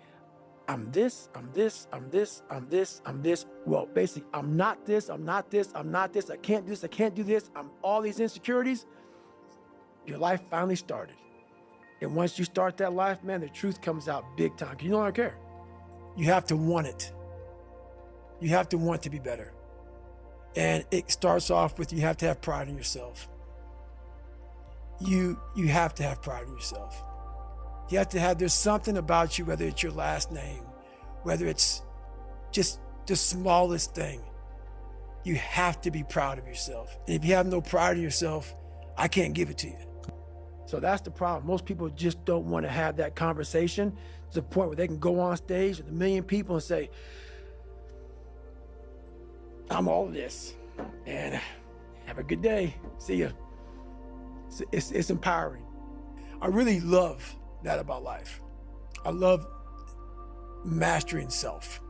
I'm this, I'm this, I'm this, I'm this, I'm this. Well, basically, I'm not this, I'm not this, I'm not this, I can't do this, I can't do this, I'm all these insecurities. Your life finally started. And once you start that life, man, the truth comes out big time. You no longer care. You have to want it. You have to want to be better. And it starts off with, you have to have pride in yourself. You have to have pride in yourself. You have to have, there's something about you, whether it's your last name, whether it's just the smallest thing, you have to be proud of yourself. And if you have no pride in yourself, I can't give it to you. So that's the problem. Most people just don't want to have that conversation to the point where they can go on stage with 1 million people and say, I'm all of this, and have a good day, see ya. It's empowering. I really love that about life. I love mastering self.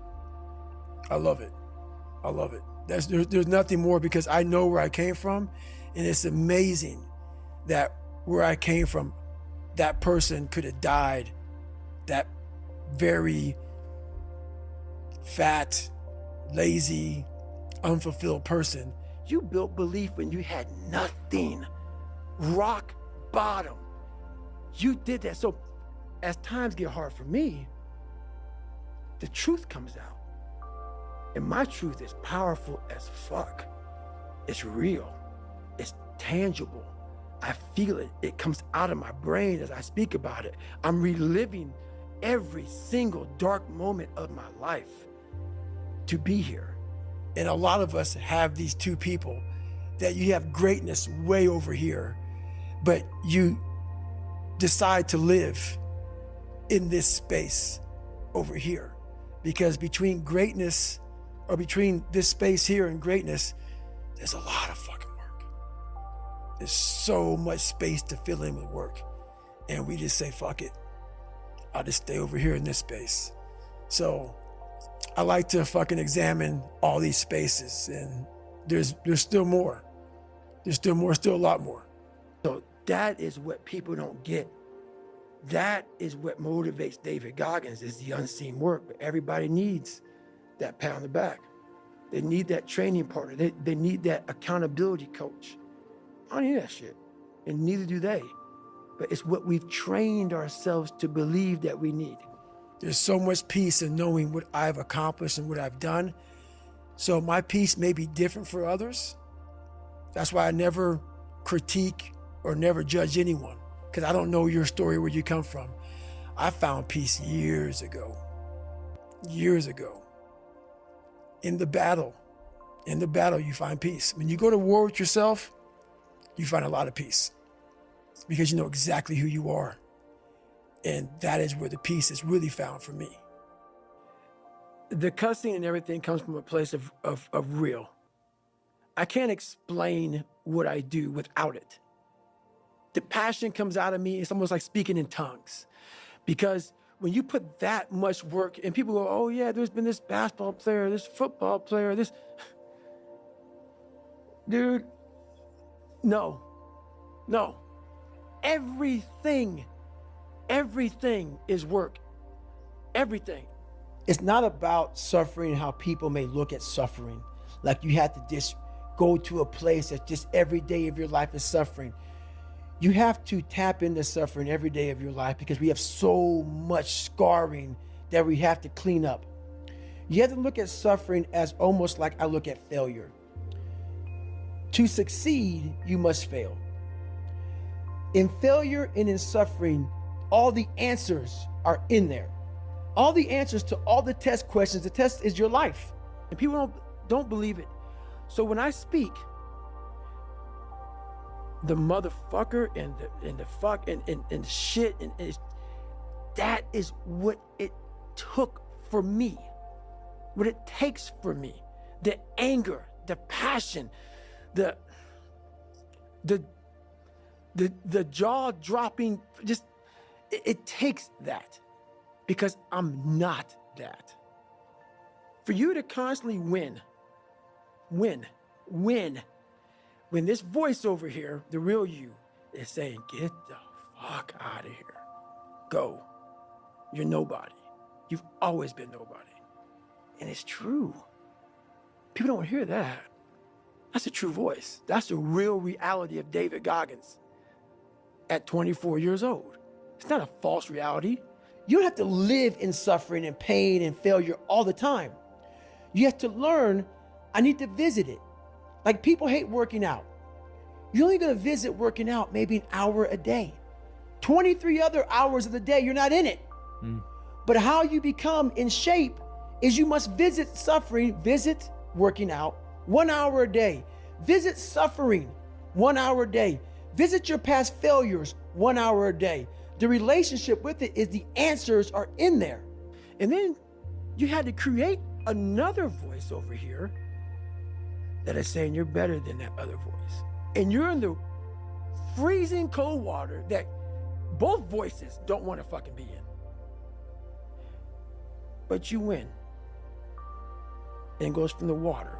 I love it. I love it. There's nothing more, because I know where I came from, and it's amazing that where I came from, that person could have died, that very fat, lazy, unfulfilled person. You built belief when you had nothing, rock bottom. You did that. So as times get hard for me, the truth comes out. And my truth is powerful as fuck. It's real. It's tangible. I feel it. It comes out of my brain as I speak about it. I'm reliving every single dark moment of my life to be here. And a lot of us have these two people that you have greatness way over here, but you decide to live in this space over here. Because between greatness, or between this space here and greatness, there's a lot of fucking work. There's so much space to fill in with work. And we just say, fuck it. I'll just stay over here in this space. So I like to fucking examine all these spaces, and there's still more. There's still more, still a lot more. So that is what people don't get. That is what motivates David Goggins, is the unseen work. But everybody needs that pat on the back. They need that training partner. They need that accountability coach. I don't need that shit, and neither do they. But it's what we've trained ourselves to believe that we need. There's so much peace in knowing what I've accomplished and what I've done. So my peace may be different for others. That's why I never critique or never judge anyone, because I don't know your story, where you come from. I found peace years ago. Years ago. In the battle you find peace. When you go to war with yourself, you find a lot of peace, because you know exactly who you are. And that is where the peace is really found for me. The cussing and everything comes from a place of real. I can't explain what I do without it. The passion comes out of me. It's almost like speaking in tongues, because when you put that much work, and people go, oh yeah, there's been this basketball player, this football player, this. Dude, no. Everything is work. Everything. It's not about suffering, how people may look at suffering. Like you have to just go to a place that just every day of your life is suffering. You have to tap into suffering every day of your life, because we have so much scarring that we have to clean up. You have to look at suffering as almost like I look at failure. To succeed, you must fail. In failure and in suffering, all the answers are in there. All the answers to all the test questions. The test is your life. And people don't believe it. So when I speak, the motherfucker and the fuck and shit, and that is what it took for me, what it takes for me. The anger, the passion, the jaw-dropping, just, it takes that, because I'm not that. For you to constantly win, when this voice over here, the real you, is saying, get the fuck out of here. Go. You're nobody. You've always been nobody. And it's true. People don't hear that. That's a true voice. That's the real reality of David Goggins at 24 years old. It's not a false reality. You don't have to live in suffering and pain and failure all the time. You have to learn, I need to visit it. Like, people hate working out. You're only gonna visit working out maybe an hour a day. 23 other hours of the day, you're not in it. But how you become in shape is you must visit suffering, visit working out 1 hour a day. Visit suffering 1 hour a day. Visit your past failures 1 hour a day. The relationship with it is the answers are in there. And then you had to create another voice over here that is saying you're better than that other voice. And you're in the freezing cold water that both voices don't want to fucking be in. But you win. And it goes from the water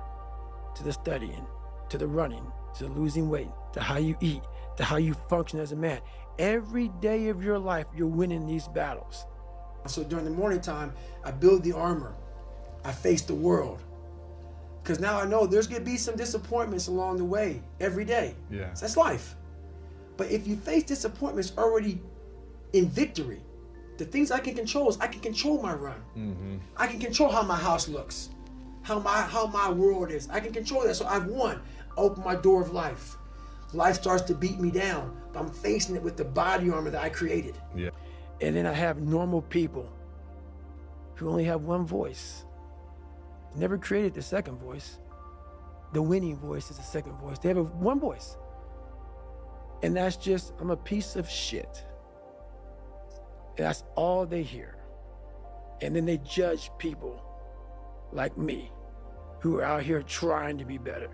to the studying, to the running, to the losing weight, to how you eat, to how you function as a man. Every day of your life, you're winning these battles. So during the morning time, I build the armor. I face the world. Because now I know there's going to be some disappointments along the way every day. Yeah. So that's life. But if you face disappointments already in victory, the things I can control is I can control my run. Mm-hmm. I can control how my house looks, how my world is. I can control that. So I've won. Open my door of life. Life starts to beat me down, but I'm facing it with the body armor that I created. Yeah. And then I have normal people who only have one voice. Never created the second voice. The winning voice is the second voice. They have one voice. And that's just, I'm a piece of shit. And that's all they hear. And then they judge people like me who are out here trying to be better.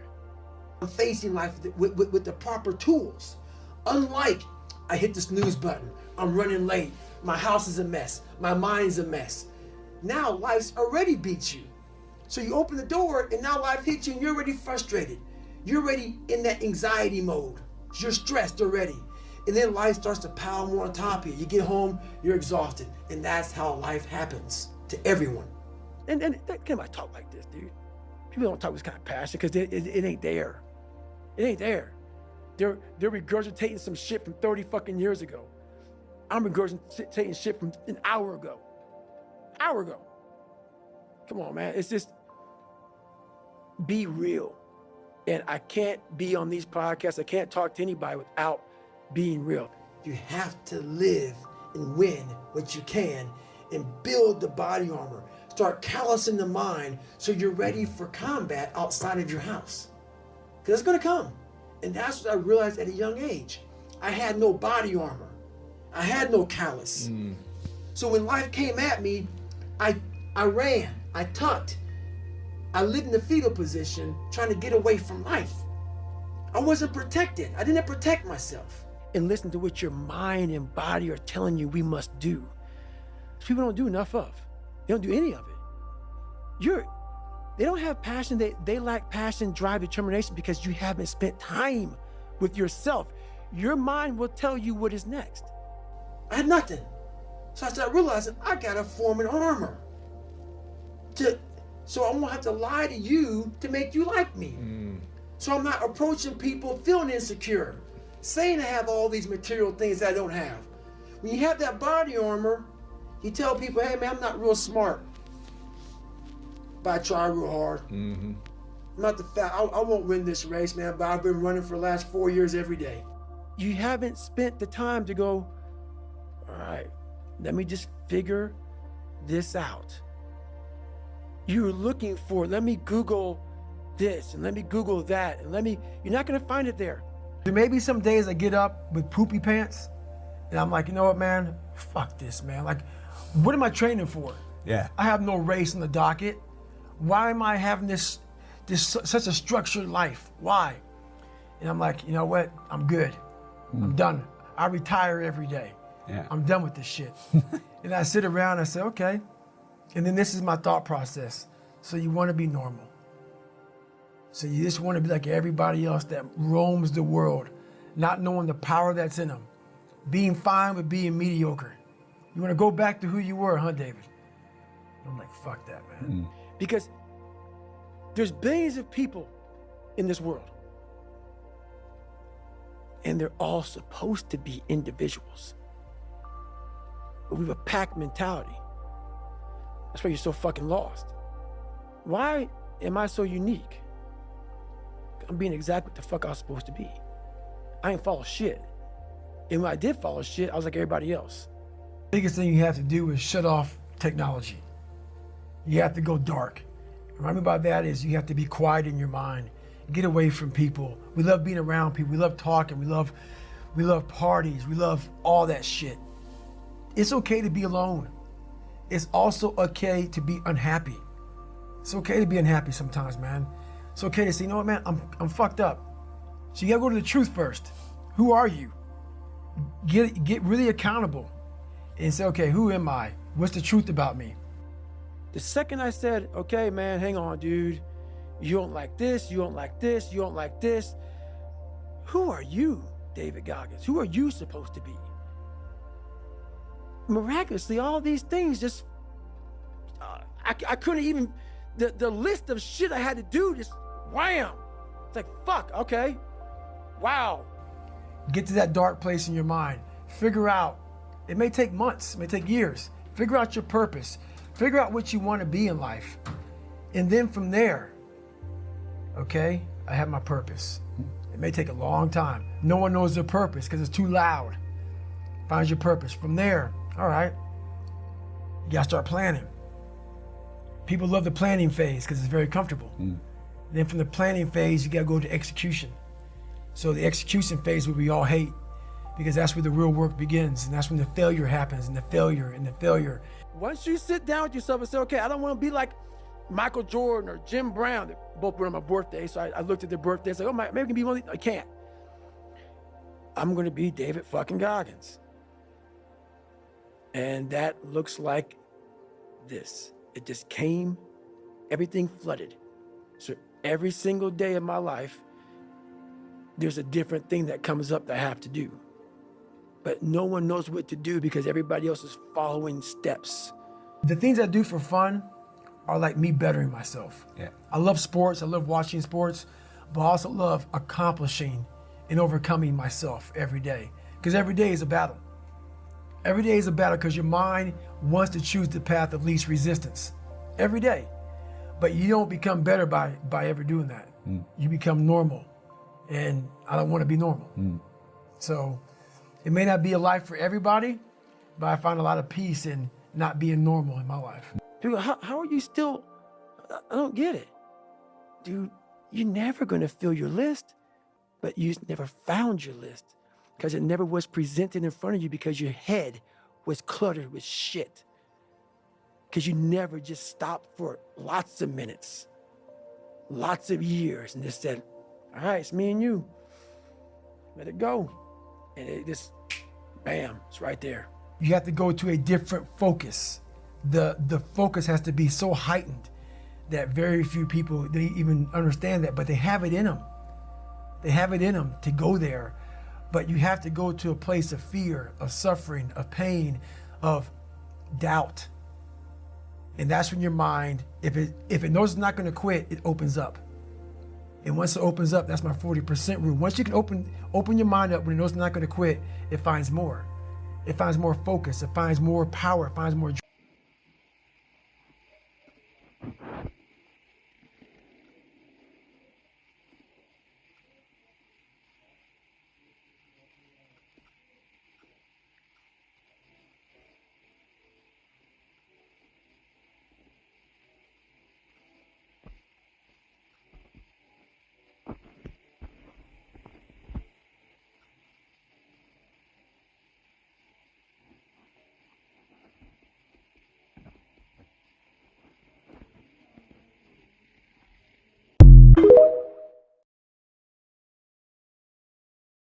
I'm facing life with the proper tools. Unlike, I hit the snooze button, I'm running late, my house is a mess, my mind's a mess. Now life's already beat you. So you open the door and now life hits you and you're already frustrated. You're already in that anxiety mode. You're stressed already. And then life starts to pile more on top of you. You get home, you're exhausted. And that's how life happens to everyone. And can't nobody talk like this, dude. People don't talk with this kind of passion because it ain't there. It ain't there. They're regurgitating some shit from 30 fucking years ago. I'm regurgitating shit from an hour ago. Hour ago. Come on, man. It's just, be real. And I can't be on these podcasts. I can't talk to anybody without being real. You have to live and win what you can and build the body armor. Start callousing the mind so you're ready for combat outside of your house. Because it's going to come. And that's what I realized at a young age. I had no body armor. I had no callus. So when life came at me, I ran, I tucked. I lived in the fetal position trying to get away from life. I wasn't protected. I didn't protect myself. And listen to what your mind and body are telling you we must do. People don't do enough of. They don't do any of it. They don't have passion. They lack passion, drive, determination because you haven't spent time with yourself. Your mind will tell you what is next. I had nothing. So I started realizing I gotta form an armor. So I won't have to lie to you to make you like me. So I'm not approaching people feeling insecure, saying I have all these material things that I don't have. When you have that body armor, you tell people, hey man, I'm not real smart, but I try real hard. I'm not the fat, I won't win this race, man, but I've been running for the last 4 years every day. You haven't spent the time to go, all right, let me just figure this out. You're looking for, let me Google this and let me Google that and you're not gonna find it there. There may be some days I get up with poopy pants And I'm like, you know what, man? Fuck this, man. Like, what am I training for? Yeah. I have no race on the docket. Why am I having this such a structured life? Why? And I'm like, you know what? I'm good. I'm done. I retire every day. Yeah. I'm done with this shit. And I sit around and I say, okay. And then this is my thought process. So you want to be normal. So you just want to be like everybody else that roams the world, not knowing the power that's in them. Being fine with being mediocre. You want to go back to who you were, huh, David? I'm like, fuck that, man. Because there's billions of people in this world. And they're all supposed to be individuals. But we have a pack mentality. That's why you're so fucking lost. Why am I so unique? I'm being exactly what the fuck I was supposed to be. I ain't follow shit. And when I did follow shit, I was like everybody else. The biggest thing you have to do is shut off technology. You have to go dark. What I mean by that is you have to be quiet in your mind. Get away from people. We love being around people. We love talking. We love parties. We love all that shit. It's okay to be alone. It's also okay to be unhappy. It's okay to be unhappy sometimes, man. It's okay to say, you know what, man, I'm fucked up. So you gotta go to the truth first. Who are you? Get really accountable and say, okay, who am I? What's the truth about me? The second I said, okay, man, hang on, dude. You don't like this, you don't like this, you don't like this. Who are you, David Goggins? Who are you supposed to be? Miraculously, all these things just, I couldn't even, the list of shit I had to do just wham. It's like, fuck, okay, wow. Get to that dark place in your mind. Figure out, it may take months, it may take years. Figure out your purpose. Figure out what you want to be in life. And then from there, okay, I have my purpose. It may take a long time. No one knows their purpose because it's too loud. Find your purpose. From there, all right, you gotta start planning. People love the planning phase because it's very comfortable. Then from the planning phase, you gotta go to execution. So the execution phase where we all hate, because that's where the real work begins, and that's when the failure happens, and the failure, and the failure. Once you sit down with yourself and say, okay, I don't want to be like Michael Jordan or Jim Brown. They both were on my birthday, so I looked at their birthdays, like, oh, maybe I can be one of these. I can't. I'm going to be David fucking Goggins. And that looks like this. It just came, everything flooded. So every single day of my life, there's a different thing that comes up that I have to do. But no one knows what to do because everybody else is following steps. The things I do for fun are like me bettering myself. Yeah. I love sports, I love watching sports, but I also love accomplishing and overcoming myself every day. Because every day is a battle. Every day is a battle because your mind wants to choose the path of least resistance. Every day. But you don't become better by ever doing that. You become normal. And I don't want to be normal. So it may not be a life for everybody, but I find a lot of peace in not being normal in my life. People go, how are you still, I don't get it. Dude, you're never going to fill your list, but you just never found your list because it never was presented in front of you because your head was cluttered with shit. Because you never just stopped for lots of minutes, lots of years, and just said, all right, it's me and you. Let it go. And it just, bam, it's right there. You have to go to a different focus. The focus has to be so heightened that very few people, they even understand that, but they have it in them. They have it in them to go there, but you have to go to a place of fear, of suffering, of pain, of doubt. And that's when your mind, if it knows it's not gonna quit, it opens up. And once it opens up, that's my 40% rule. Once you can open your mind up when it knows it's not gonna quit, it finds more. It finds more focus, it finds more power, it finds more